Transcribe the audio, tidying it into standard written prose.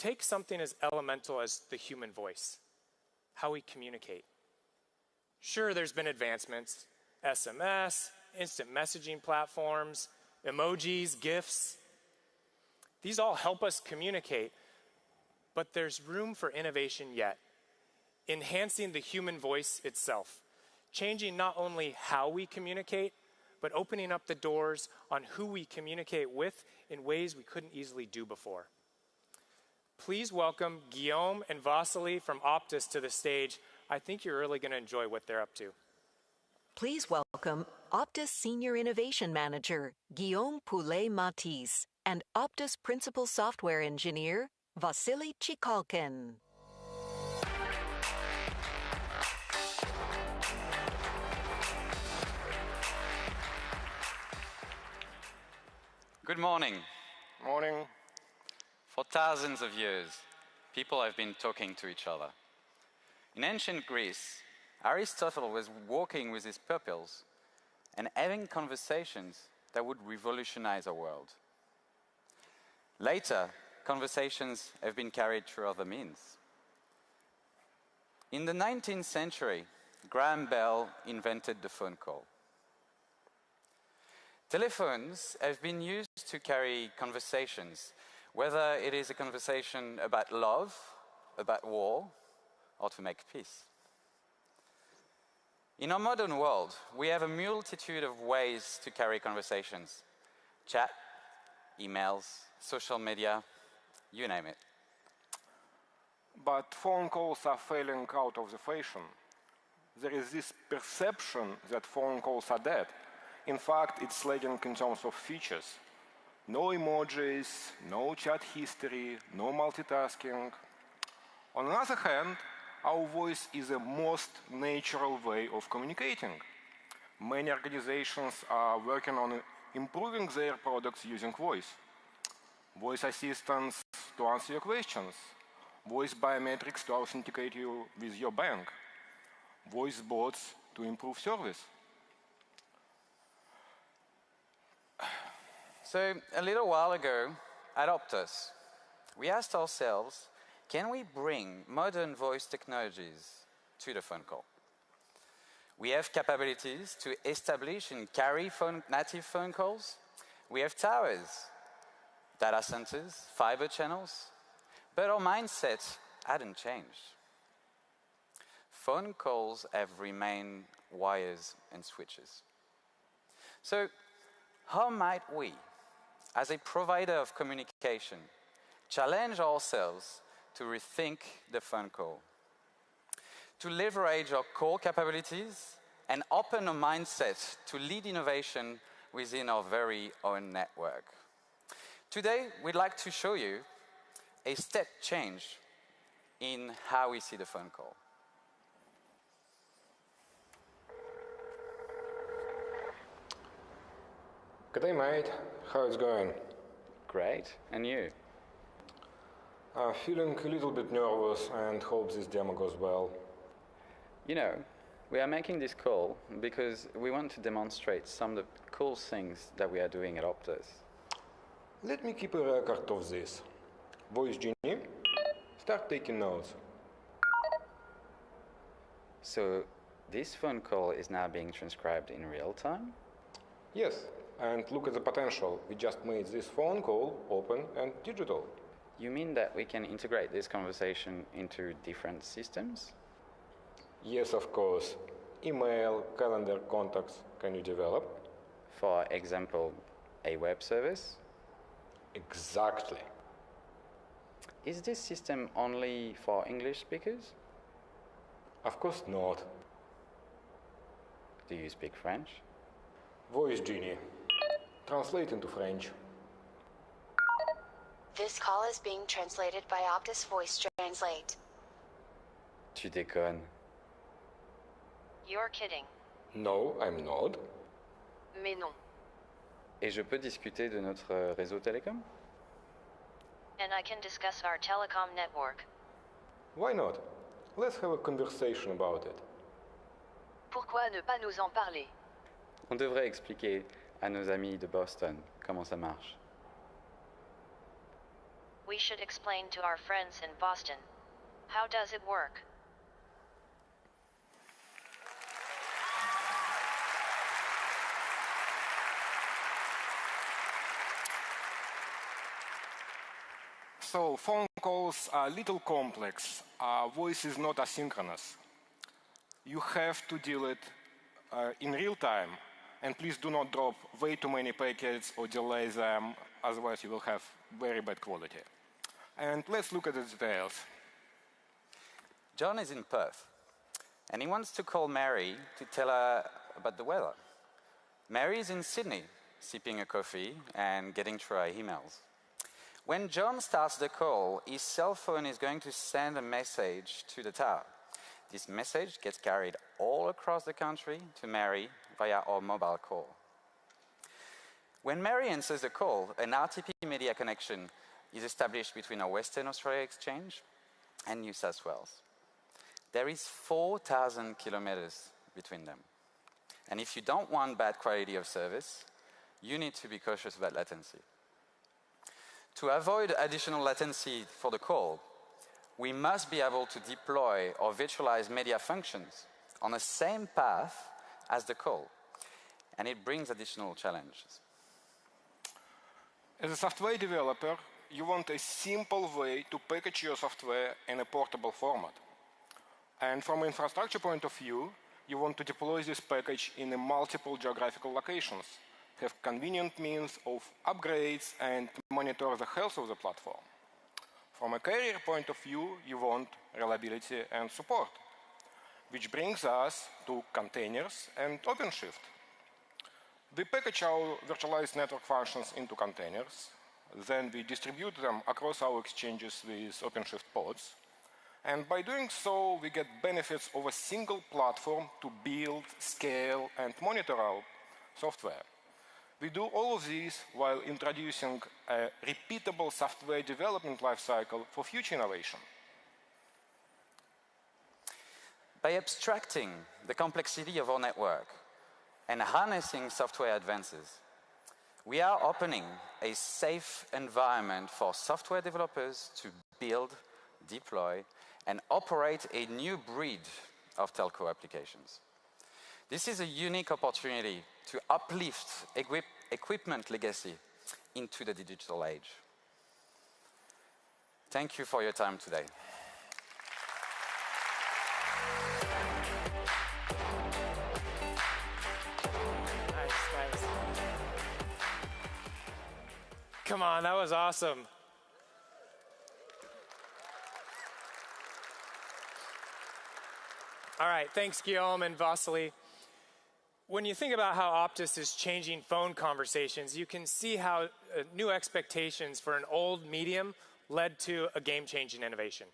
take something as elemental as the human voice, how we communicate. Sure, there's been advancements, SMS, instant messaging platforms, emojis, GIFs. These all help us communicate, but there's room for innovation yet, enhancing the human voice itself, changing not only how we communicate, but opening up the doors on who we communicate with in ways we couldn't easily do before. Please welcome Guillaume and Vasily from Optus to the stage. I think you're really going to enjoy what they're up to. Please welcome Optus Senior Innovation Manager, Guillaume Poulet-Matisse, and Optus Principal Software Engineer, Vasily Chikalkin. Good morning. Morning. For thousands of years, people have been talking to each other. In ancient Greece, Aristotle was walking with his pupils and having conversations that would revolutionize our world. Later, conversations have been carried through other means. In the 19th century, Graham Bell invented the phone call. Telephones have been used to carry conversations, whether it is a conversation about love, about war, or to make peace. In our modern world, we have a multitude of ways to carry conversations. Chat, emails, social media, you name it. But phone calls are falling out of the fashion. There is this perception that phone calls are dead. In fact, it's lagging in terms of features. No emojis, no chat history, no multitasking. On the other hand, our voice is the most natural way of communicating. Many organizations are working on improving their products using voice. Voice assistants to answer your questions. Voice biometrics to authenticate you with your bank. Voice bots to improve service. So, a little while ago, at Optus, we asked ourselves, can we bring modern voice technologies to the phone call? We have capabilities to establish and carry native phone calls. We have towers, data centers, fiber channels, but our mindset hadn't changed. Phone calls have remained wires and switches. So, how might we, as a provider of communication, challenge ourselves to rethink the phone call, to leverage our core capabilities and open a mindset to lead innovation within our very own network? Today, we'd like to show you a step change in how we see the phone call. Good day, mate. How it's going? Great. And you? Feeling a little bit nervous and hope this demo goes well. You know, we are making this call because we want to demonstrate some of the cool things that we are doing at Optus. Let me keep a record of this. Voice Genie, start taking notes. So, this phone call is now being transcribed in real time? Yes, and look at the potential. We just made this phone call open and digital. You mean that we can integrate this conversation into different systems? Yes, of course. Email, calendar, contacts, can you develop? For example, a web service? Exactly. Is this system only for English speakers? Of course not. Do you speak French? Voice Genie. Translate into French. This call is being translated by Optus Voice Translate. Tu déconnes. You're kidding. No, I'm not. Mais non. Et je peux discuter de notre réseau télécom? And I can discuss our telecom network. Why not? Let's have a conversation about it. Pourquoi ne pas nous en parler? On devrait expliquer à nos amis de Boston comment ça marche. We should explain to our friends in Boston. How does it work? So phone calls are a little complex. Voice is not asynchronous. You have to deal it in real time. And please do not drop way too many packets or delay them, otherwise you will have very bad quality. And let's look at the details. John is in Perth, and he wants to call Mary to tell her about the weather. Mary is in Sydney, sipping a coffee and getting through her emails. When John starts the call, his cell phone is going to send a message to the tower. This message gets carried all across the country to Mary via our mobile call. When Mary answers the call, an RTP media connection is established between our Western Australia exchange and New South Wales. There is 4,000 kilometers between them. And if you don't want bad quality of service, you need to be cautious about latency. To avoid additional latency for the call, we must be able to deploy or virtualize media functions on the same path as the call. And it brings additional challenges. As a software developer, you want a simple way to package your software in a portable format. And from an infrastructure point of view, you want to deploy this package in multiple geographical locations, have convenient means of upgrades, and monitor the health of the platform. From a carrier point of view, you want reliability and support, which brings us to containers and OpenShift. We package our virtualized network functions into containers. Then we distribute them across our exchanges with OpenShift pods. And by doing so, we get benefits of a single platform to build, scale, and monitor our software. We do all of this while introducing a repeatable software development lifecycle for future innovation. By abstracting the complexity of our network and harnessing software advances, we are opening a safe environment for software developers to build, deploy, and operate a new breed of telco applications. This is a unique opportunity to uplift equipment legacy into the digital age. Thank you for your time today. Nice. Come on, that was awesome. All right, thanks, Guillaume and Vasily. When you think about how Optus is changing phone conversations, you can see how new expectations for an old medium led to a game-changing innovation.